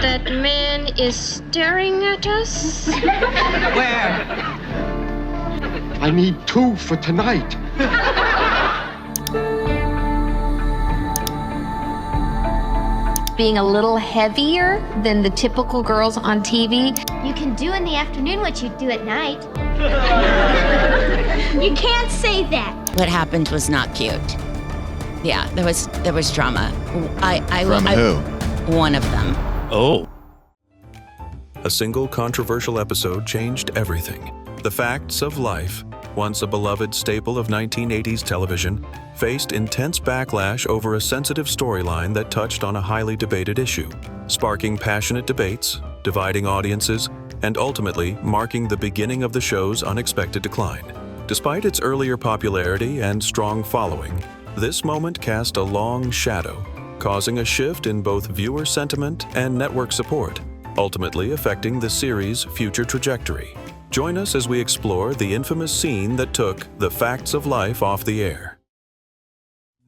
That man is staring at us? Where? I need 2 for tonight. Being a little heavier than the typical girls on TV. You can do in the afternoon what you do at night. You can't say that. What happened was not cute. Yeah, there was drama. From who? One of them. Oh. A single controversial episode changed everything. The Facts of Life, once a beloved staple of 1980s television, faced intense backlash over a sensitive storyline that touched on a highly debated issue, sparking passionate debates, dividing audiences, and ultimately marking the beginning of the show's unexpected decline. Despite its earlier popularity and strong following, this moment cast a long shadow, causing a shift in both viewer sentiment and network support, ultimately affecting the series' future trajectory. Join us as we explore the infamous scene that took The Facts of Life off the air.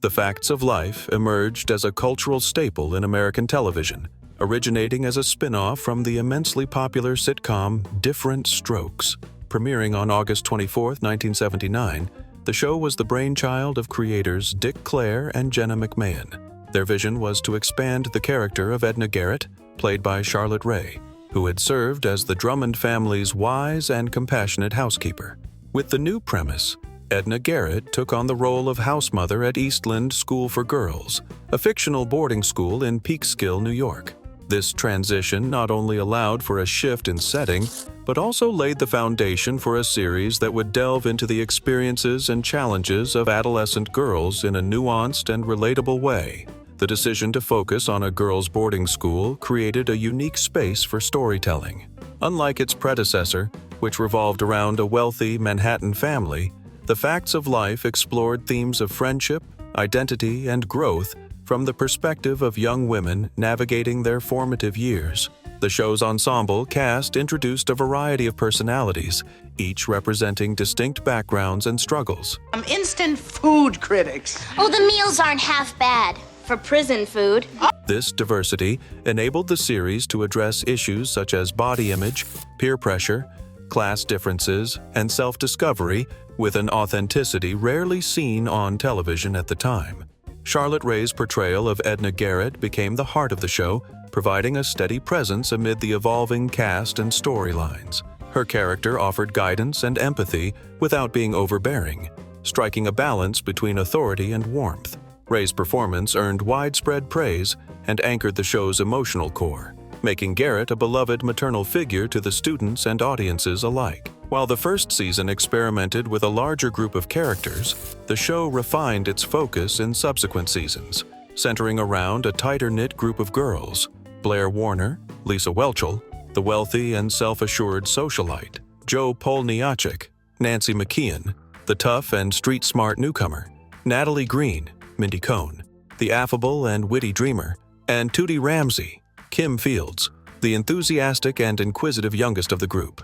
The Facts of Life emerged as a cultural staple in American television, originating as a spin-off from the immensely popular sitcom Different Strokes. Premiering on August 24, 1979, the show was the brainchild of creators Dick Clare and Jenna McMahon. Their vision was to expand the character of Edna Garrett, played by Charlotte Rae, who had served as the Drummond family's wise and compassionate housekeeper. With the new premise, Edna Garrett took on the role of house mother at Eastland School for Girls, a fictional boarding school in Peekskill, New York. This transition not only allowed for a shift in setting, but also laid the foundation for a series that would delve into the experiences and challenges of adolescent girls in a nuanced and relatable way. The decision to focus on a girls' boarding school created a unique space for storytelling. Unlike its predecessor, which revolved around a wealthy Manhattan family, The Facts of Life explored themes of friendship, identity, and growth from the perspective of young women navigating their formative years. The show's ensemble cast introduced a variety of personalities, each representing distinct backgrounds and struggles. Instant food critics. Oh, the meals aren't half bad for prison food. This diversity enabled the series to address issues such as body image, peer pressure, class differences, and self-discovery with an authenticity rarely seen on television at the time. Charlotte Rae's portrayal of Edna Garrett became the heart of the show, providing a steady presence amid the evolving cast and storylines. Her character offered guidance and empathy without being overbearing, striking a balance between authority and warmth. Rae's performance earned widespread praise and anchored the show's emotional core, making Garrett a beloved maternal figure to the students and audiences alike. While the first season experimented with a larger group of characters, the show refined its focus in subsequent seasons, centering around a tighter-knit group of girls: Blair Warner, Lisa Whelchel, the wealthy and self-assured socialite; Joe Polniaczek, Nancy McKeon, the tough and street-smart newcomer; Natalie Green, Mindy Cohn, the affable and witty dreamer; and Tootie Ramsey, Kim Fields, the enthusiastic and inquisitive youngest of the group.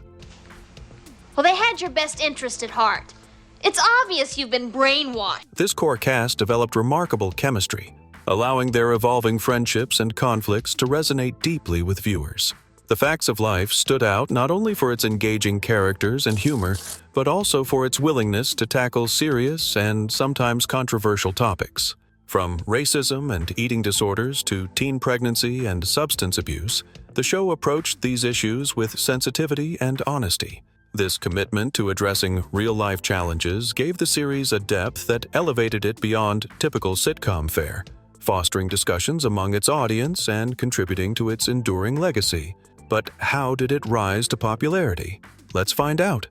Well, they had your best interest at heart. It's obvious you've been brainwashed. This core cast developed remarkable chemistry, allowing their evolving friendships and conflicts to resonate deeply with viewers. The Facts of Life stood out not only for its engaging characters and humor, but also for its willingness to tackle serious and sometimes controversial topics. From racism and eating disorders to teen pregnancy and substance abuse, the show approached these issues with sensitivity and honesty. This commitment to addressing real-life challenges gave the series a depth that elevated it beyond typical sitcom fare, fostering discussions among its audience and contributing to its enduring legacy. But how did it rise to popularity? Let's find out.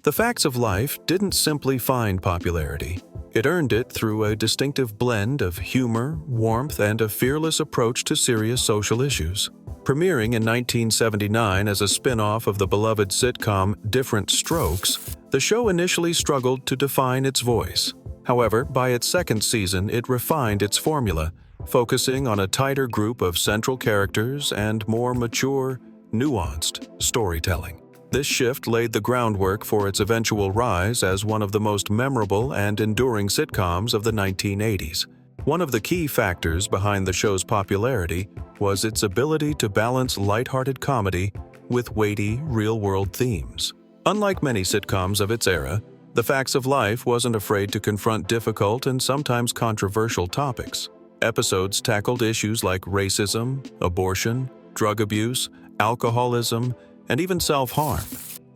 The Facts of Life didn't simply find popularity. It earned it through a distinctive blend of humor, warmth, and a fearless approach to serious social issues. Premiering in 1979 as a spin-off of the beloved sitcom Different Strokes, the show initially struggled to define its voice. However, by its second season, it refined its formula, focusing on a tighter group of central characters and more mature, nuanced storytelling. This shift laid the groundwork for its eventual rise as one of the most memorable and enduring sitcoms of the 1980s. One of the key factors behind the show's popularity was its ability to balance lighthearted comedy with weighty, real-world themes. Unlike many sitcoms of its era, The Facts of Life wasn't afraid to confront difficult and sometimes controversial topics. Episodes tackled issues like racism, abortion, drug abuse, alcoholism, and even self-harm.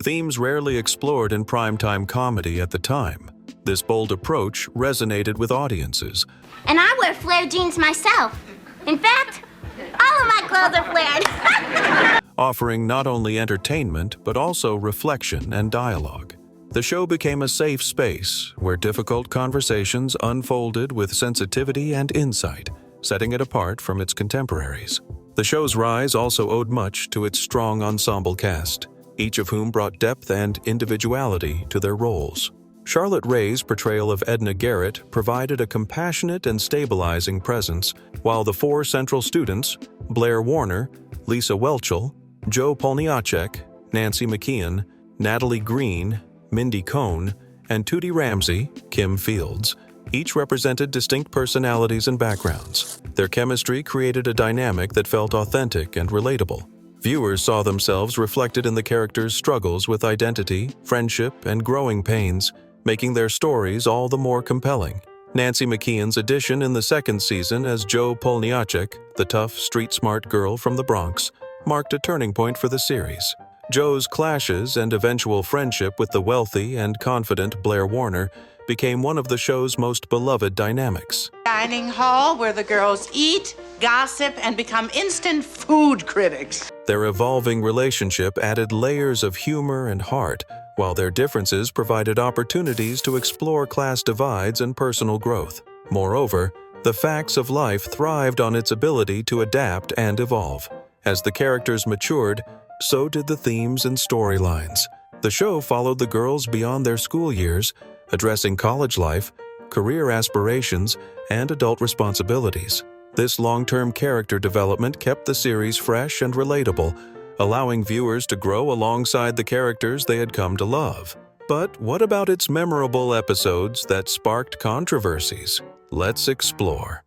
Themes rarely explored in primetime comedy at the time. This bold approach resonated with audiences. And I wear flare jeans myself. In fact, all of my clothes are flared. Offering not only entertainment but also reflection and dialogue. The show became a safe space where difficult conversations unfolded with sensitivity and insight, setting it apart from its contemporaries. The show's rise also owed much to its strong ensemble cast, each of whom brought depth and individuality to their roles. Charlotte Rae's portrayal of Edna Garrett provided a compassionate and stabilizing presence, while the four central students, Blair Warner, Lisa Whelchel, Joe Polniacek, Nancy McKeon, Natalie Green, Mindy Cohn, and Tootie Ramsey, Kim Fields, each represented distinct personalities and backgrounds. Their chemistry created a dynamic that felt authentic and relatable. Viewers saw themselves reflected in the characters' struggles with identity, friendship, and growing pains, making their stories all the more compelling. Nancy McKeon's addition in the second season as Joe Polniacek, the tough, street-smart girl from the Bronx, marked a turning point for the series. Joe's clashes and eventual friendship with the wealthy and confident Blair Warner became one of the show's most beloved dynamics. Dining hall where the girls eat, gossip, and become instant food critics. Their evolving relationship added layers of humor and heart, while their differences provided opportunities to explore class divides and personal growth. Moreover, The Facts of Life thrived on its ability to adapt and evolve. As the characters matured, so did the themes and storylines. The show followed the girls beyond their school years, addressing college life, career aspirations, and adult responsibilities. This long-term character development kept the series fresh and relatable, allowing viewers to grow alongside the characters they had come to love. But what about its memorable episodes that sparked controversies? Let's explore.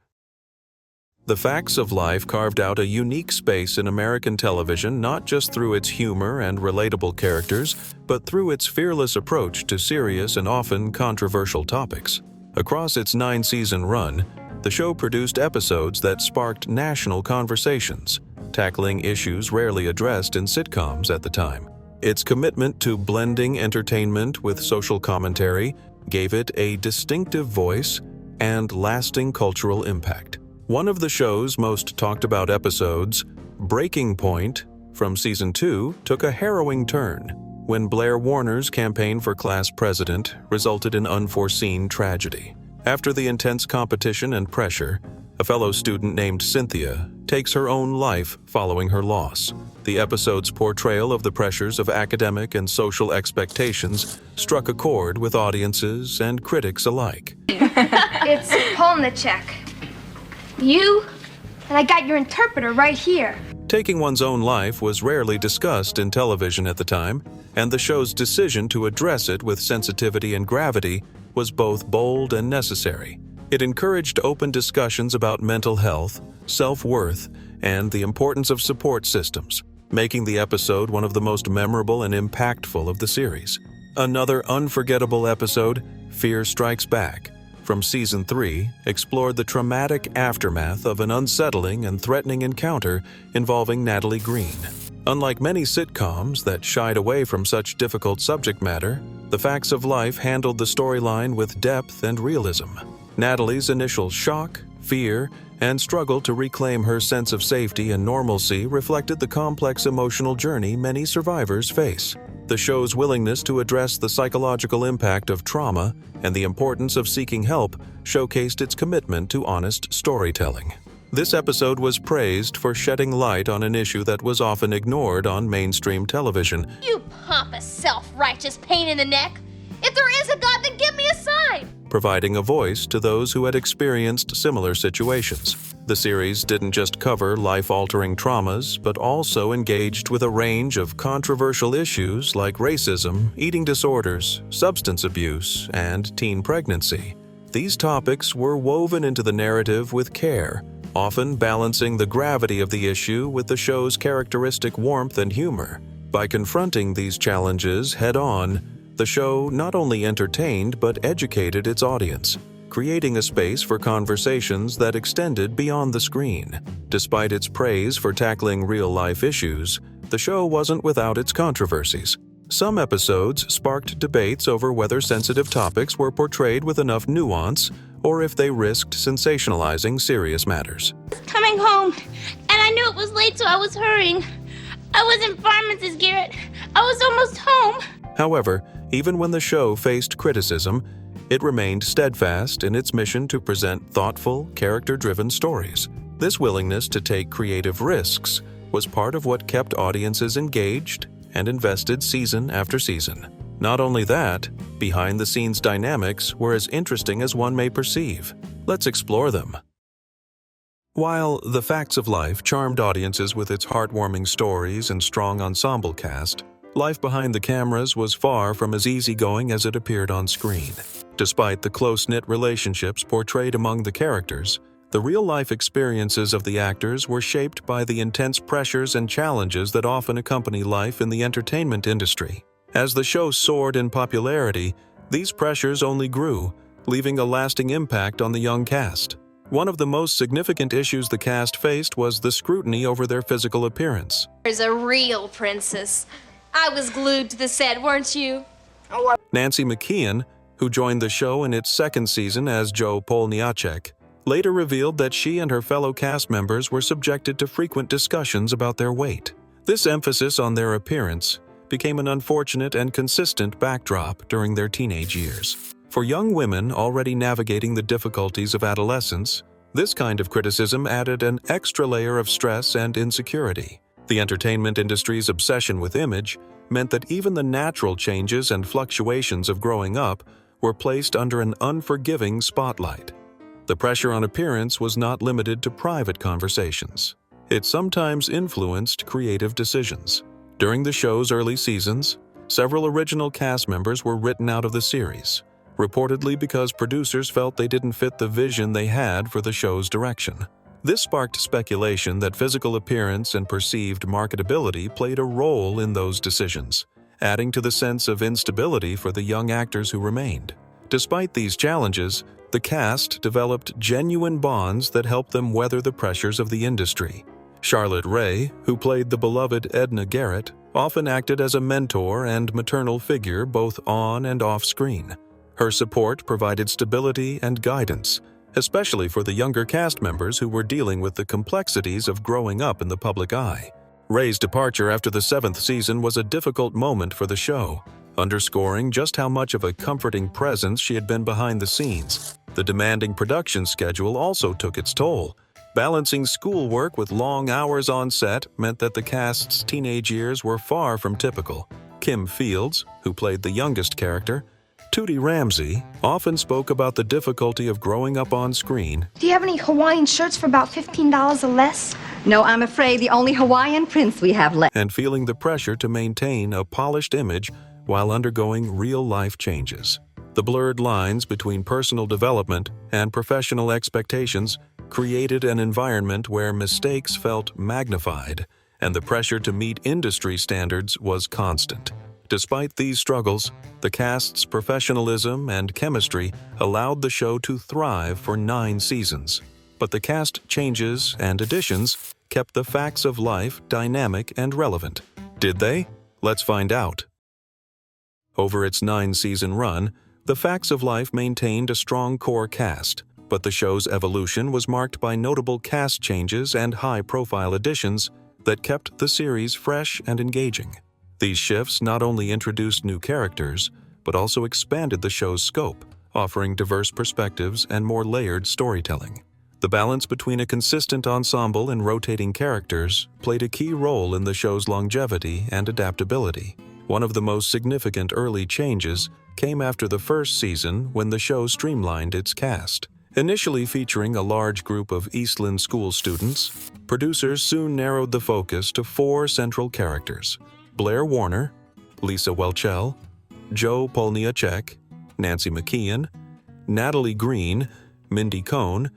The Facts of Life carved out a unique space in American television not just through its humor and relatable characters, but through its fearless approach to serious and often controversial topics. Across its 9-season run, the show produced episodes that sparked national conversations, tackling issues rarely addressed in sitcoms at the time. Its commitment to blending entertainment with social commentary gave it a distinctive voice and lasting cultural impact. One of the show's most talked about episodes, Breaking Point, from Season 2, took a harrowing turn when Blair Warner's campaign for class president resulted in unforeseen tragedy. After the intense competition and pressure, a fellow student named Cynthia takes her own life following her loss. The episode's portrayal of the pressures of academic and social expectations struck a chord with audiences and critics alike. It's Polniacek. You? And I got your interpreter right here. Taking one's own life was rarely discussed in television at the time, and the show's decision to address it with sensitivity and gravity was both bold and necessary. It encouraged open discussions about mental health, self-worth, and the importance of support systems, making the episode one of the most memorable and impactful of the series. Another unforgettable episode, Fear Strikes Back, from Season 3, explored the traumatic aftermath of an unsettling and threatening encounter involving Natalie Green. Unlike many sitcoms that shied away from such difficult subject matter, The Facts of Life handled the storyline with depth and realism. Natalie's initial shock, fear, and struggle to reclaim her sense of safety and normalcy reflected the complex emotional journey many survivors face. The show's willingness to address the psychological impact of trauma and the importance of seeking help showcased its commitment to honest storytelling. This episode was praised for shedding light on an issue that was often ignored on mainstream television. You pompous, self-righteous pain in the neck. If there is a God, then give me a sign. Providing a voice to those who had experienced similar situations. The series didn't just cover life-altering traumas, but also engaged with a range of controversial issues like racism, eating disorders, substance abuse, and teen pregnancy. These topics were woven into the narrative with care, often balancing the gravity of the issue with the show's characteristic warmth and humor. By confronting these challenges head-on, the show not only entertained but educated its audience, creating a space for conversations that extended beyond the screen. Despite its praise for tackling real-life issues, the show wasn't without its controversies. Some episodes sparked debates over whether sensitive topics were portrayed with enough nuance or if they risked sensationalizing serious matters. Coming home, and I knew it was late, so I was hurrying. I wasn't far, Mrs. Garrett. I was almost home. However, even when the show faced criticism, it remained steadfast in its mission to present thoughtful, character-driven stories. This willingness to take creative risks was part of what kept audiences engaged and invested season after season. Not only that, behind-the-scenes dynamics were as interesting as one may perceive. Let's explore them. While The Facts of Life charmed audiences with its heartwarming stories and strong ensemble cast, life behind the cameras was far from as easygoing as it appeared on screen. Despite the close-knit relationships portrayed among the characters, the real-life experiences of the actors were shaped by the intense pressures and challenges that often accompany life in the entertainment industry. As the show soared in popularity, these pressures only grew, leaving a lasting impact on the young cast. One of the most significant issues the cast faced was the scrutiny over their physical appearance. There's a real princess. I was glued to the set, weren't you? Nancy McKeon, who joined the show in its second season as Jo Polniacek, later revealed that she and her fellow cast members were subjected to frequent discussions about their weight. This emphasis on their appearance became an unfortunate and consistent backdrop during their teenage years. For young women already navigating the difficulties of adolescence, this kind of criticism added an extra layer of stress and insecurity. The entertainment industry's obsession with image meant that even the natural changes and fluctuations of growing up were placed under an unforgiving spotlight. The pressure on appearance was not limited to private conversations. It sometimes influenced creative decisions. During the show's early seasons, several original cast members were written out of the series, reportedly because producers felt they didn't fit the vision they had for the show's direction. This sparked speculation that physical appearance and perceived marketability played a role in those decisions, adding to the sense of instability for the young actors who remained. Despite these challenges, the cast developed genuine bonds that helped them weather the pressures of the industry. Charlotte Rae, who played the beloved Edna Garrett, often acted as a mentor and maternal figure both on and off screen. Her support provided stability and guidance, especially for the younger cast members who were dealing with the complexities of growing up in the public eye. Rae's departure after the 7th season was a difficult moment for the show, underscoring just how much of a comforting presence she had been behind the scenes. The demanding production schedule also took its toll. Balancing schoolwork with long hours on set meant that the cast's teenage years were far from typical. Kim Fields, who played the youngest character, Tootie Ramsey, often spoke about the difficulty of growing up on screen. Do you have any Hawaiian shirts for about $15 or less? No, I'm afraid the only Hawaiian prints we have left. And feeling the pressure to maintain a polished image while undergoing real-life changes. The blurred lines between personal development and professional expectations created an environment where mistakes felt magnified, and the pressure to meet industry standards was constant. Despite these struggles, the cast's professionalism and chemistry allowed the show to thrive for 9 seasons. But the cast changes and additions kept The Facts of Life dynamic and relevant. Did they? Let's find out. Over its 9-season run, The Facts of Life maintained a strong core cast, but the show's evolution was marked by notable cast changes and high-profile additions that kept the series fresh and engaging. These shifts not only introduced new characters, but also expanded the show's scope, offering diverse perspectives and more layered storytelling. The balance between a consistent ensemble and rotating characters played a key role in the show's longevity and adaptability. One of the most significant early changes came after the first season when the show streamlined its cast. Initially featuring a large group of Eastland school students, producers soon narrowed the focus to 4 central characters: Blair Warner, Lisa Welchel, Jo Polniacek, Nancy McKeon, Natalie Green, Mindy Cohn,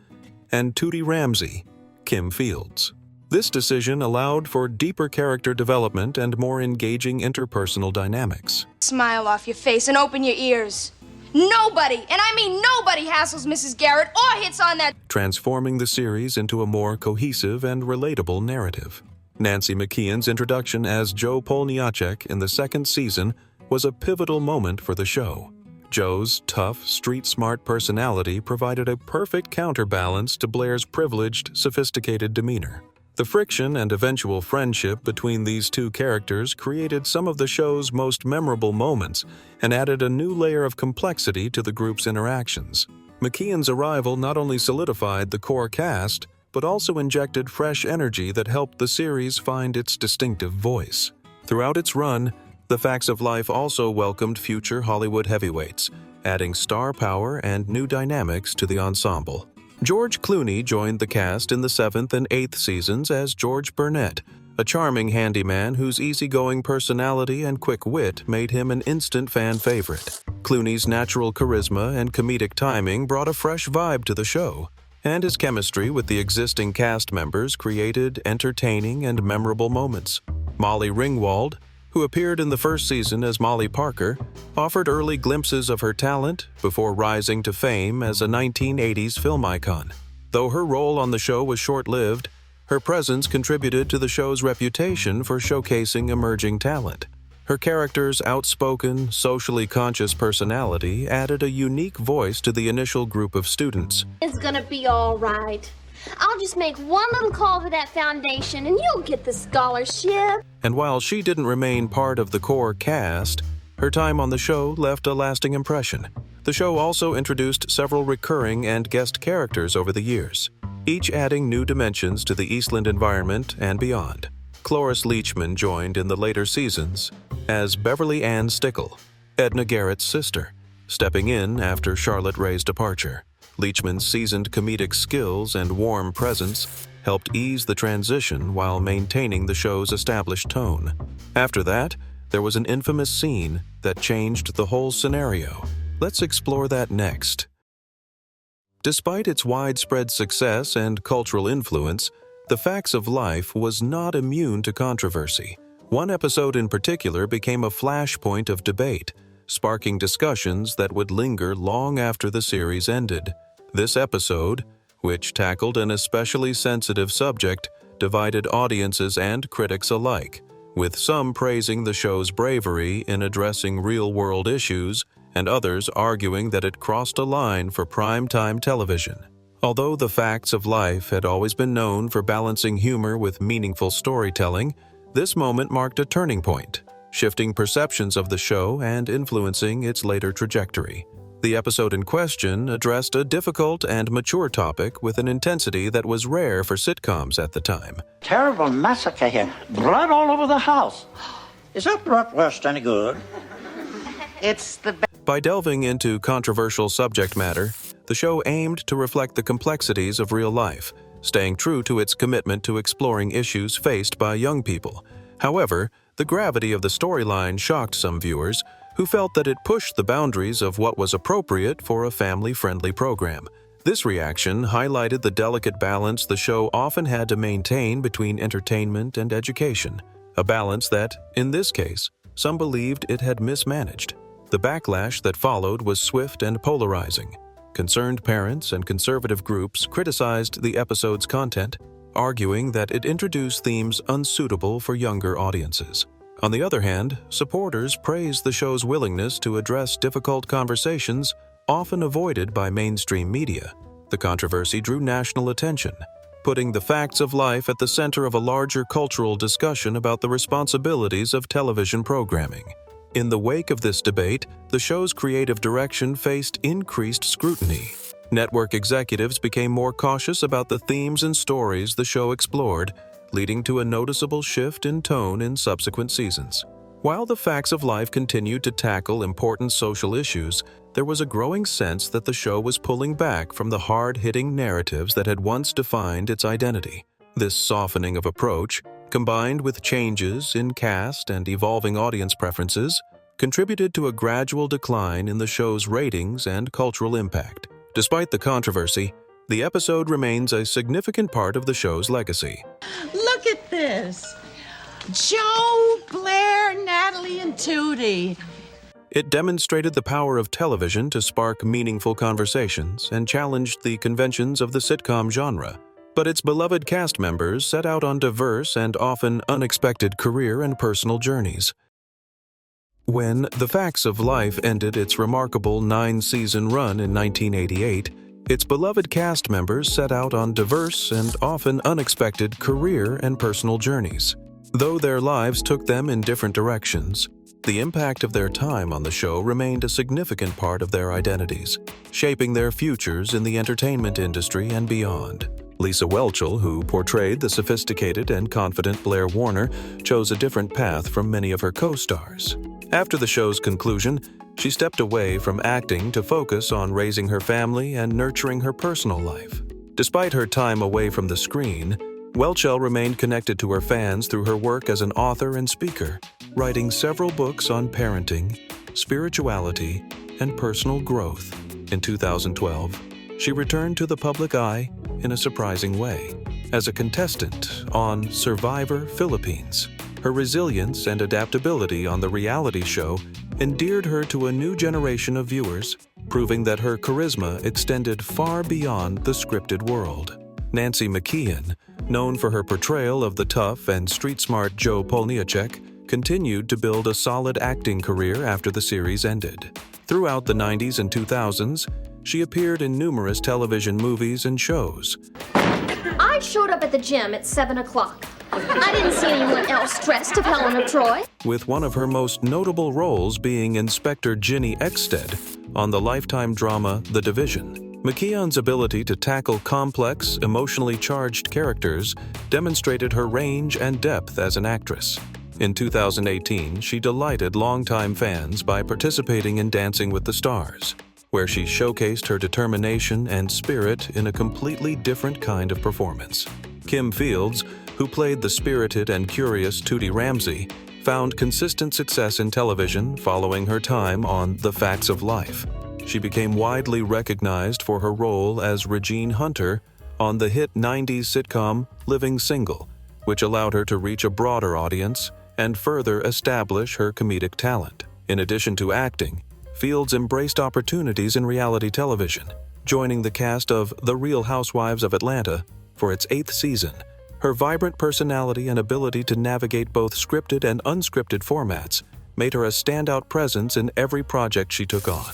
and Tootie Ramsey, Kim Fields. This decision allowed for deeper character development and more engaging interpersonal dynamics. Smile off your face and open your ears. Nobody, and I mean nobody, hassles Mrs. Garrett or hits on that. Transforming the series into a more cohesive and relatable narrative. Nancy McKeon's introduction as Joe Polniacek in the second season was a pivotal moment for the show. Joe's tough, street-smart personality provided a perfect counterbalance to Blair's privileged, sophisticated demeanor. The friction and eventual friendship between these two characters created some of the show's most memorable moments and added a new layer of complexity to the group's interactions. McKeon's arrival not only solidified the core cast, but also injected fresh energy that helped the series find its distinctive voice. Throughout its run, The Facts of Life also welcomed future Hollywood heavyweights, adding star power and new dynamics to the ensemble. George Clooney joined the cast in the 7th and 8th seasons as George Burnett, a charming handyman whose easygoing personality and quick wit made him an instant fan favorite. Clooney's natural charisma and comedic timing brought a fresh vibe to the show, and his chemistry with the existing cast members created entertaining and memorable moments. Molly Ringwald, who appeared in the first season as Molly Parker, offered early glimpses of her talent before rising to fame as a 1980s film icon. Though her role on the show was short-lived, her presence contributed to the show's reputation for showcasing emerging talent. Her character's outspoken, socially conscious personality added a unique voice to the initial group of students. It's gonna be all right. I'll just make one little call to that foundation and you'll get the scholarship. And while she didn't remain part of the core cast, her time on the show left a lasting impression. The show also introduced several recurring and guest characters over the years, each adding new dimensions to the Eastland environment and beyond. Cloris Leachman joined in the later seasons as Beverly Ann Stickle, Edna Garrett's sister, stepping in after Charlotte Ray's departure. Leachman's seasoned comedic skills and warm presence helped ease the transition while maintaining the show's established tone. After that, there was an infamous scene that changed the whole scenario. Let's explore that next. Despite its widespread success and cultural influence, The Facts of Life was not immune to controversy. One episode in particular became a flashpoint of debate, sparking discussions that would linger long after the series ended. This episode, which tackled an especially sensitive subject, divided audiences and critics alike, with some praising the show's bravery in addressing real-world issues and others arguing that it crossed a line for prime-time television. Although The Facts of Life had always been known for balancing humor with meaningful storytelling, this moment marked a turning point, shifting perceptions of the show and influencing its later trajectory. The episode in question addressed a difficult and mature topic with an intensity that was rare for sitcoms at the time. Terrible massacre here. Blood all over the house. Is that bratwurst any good? It's the best. By delving into controversial subject matter, the show aimed to reflect the complexities of real life, staying true to its commitment to exploring issues faced by young people. However, the gravity of the storyline shocked some viewers, who felt that it pushed the boundaries of what was appropriate for a family-friendly program. This reaction highlighted the delicate balance the show often had to maintain between entertainment and education, a balance that, in this case, some believed it had mismanaged. The backlash that followed was swift and polarizing. Concerned parents and conservative groups criticized the episode's content, arguing that it introduced themes unsuitable for younger audiences. On the other hand, supporters praised the show's willingness to address difficult conversations often avoided by mainstream media. The controversy drew national attention, putting The Facts of Life at the center of a larger cultural discussion about the responsibilities of television programming. In the wake of this debate, the show's creative direction faced increased scrutiny. Network executives became more cautious about the themes and stories the show explored, leading to a noticeable shift in tone in subsequent seasons. While The Facts of Life continued to tackle important social issues, there was a growing sense that the show was pulling back from the hard-hitting narratives that had once defined its identity. This softening of approach, combined with changes in cast and evolving audience preferences, contributed to a gradual decline in the show's ratings and cultural impact. Despite the controversy, the episode remains a significant part of the show's legacy. Look at this. Joe, Blair, Natalie, and Tootie. It demonstrated the power of television to spark meaningful conversations and challenged the conventions of the sitcom genre. But its beloved cast members set out on diverse and often unexpected career and personal journeys. When The Facts of Life ended its remarkable 9-season run in 1988, its beloved cast members set out on diverse and often unexpected career and personal journeys. Though their lives took them in different directions, the impact of their time on the show remained a significant part of their identities, shaping their futures in the entertainment industry and beyond. Lisa Whelchel, who portrayed the sophisticated and confident Blair Warner, chose a different path from many of her co-stars. After the show's conclusion, she stepped away from acting to focus on raising her family and nurturing her personal life. Despite her time away from the screen, Whelchel remained connected to her fans through her work as an author and speaker, writing several books on parenting, spirituality, and personal growth. In 2012, she returned to the public eye in a surprising way as a contestant on Survivor Philippines. Her resilience and adaptability on the reality show endeared her to a new generation of viewers, proving that her charisma extended far beyond the scripted world. Nancy McKeon, known for her portrayal of the tough and street-smart Joe Polniacek, continued to build a solid acting career after the series ended. Throughout the 90s and 2000s, she appeared in numerous television movies and shows. I showed up at the gym at 7 o'clock. I didn't see anyone else dressed as Helen of Troy. With one of her most notable roles being Inspector Ginny Ekstead on the Lifetime drama The Division. McKeon's ability to tackle complex, emotionally charged characters demonstrated her range and depth as an actress. In 2018, she delighted longtime fans by participating in Dancing with the Stars, where she showcased her determination and spirit in a completely different kind of performance. Kim Fields, who played the spirited and curious Tootie Ramsey, found consistent success in television following her time on The Facts of Life. She became widely recognized for her role as Regine Hunter on the hit 90s sitcom Living Single, which allowed her to reach a broader audience and further establish her comedic talent. In addition to acting, Fields embraced opportunities in reality television, joining the cast of The Real Housewives of Atlanta for its 8th season. Her vibrant personality and ability to navigate both scripted and unscripted formats made her a standout presence in every project she took on.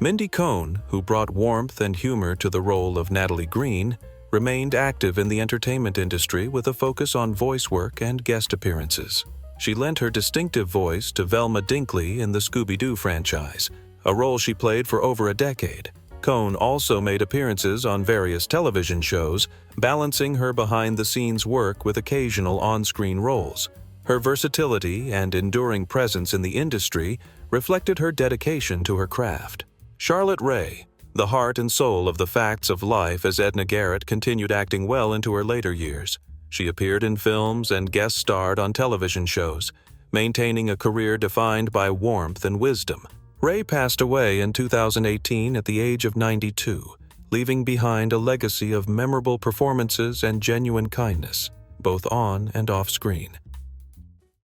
Mindy Cohn, who brought warmth and humor to the role of Natalie Green, remained active in the entertainment industry with a focus on voice work and guest appearances. She lent her distinctive voice to Velma Dinkley in the Scooby-Doo franchise, a role she played for over a decade. Cohn also made appearances on various television shows, balancing her behind-the-scenes work with occasional on-screen roles. Her versatility and enduring presence in the industry reflected her dedication to her craft. Charlotte Rae, the heart and soul of The Facts of Life as Edna Garrett, continued acting well into her later years. She appeared in films and guest starred on television shows, maintaining a career defined by warmth and wisdom. Rae passed away in 2018 at the age of 92, leaving behind a legacy of memorable performances and genuine kindness, both on and off screen.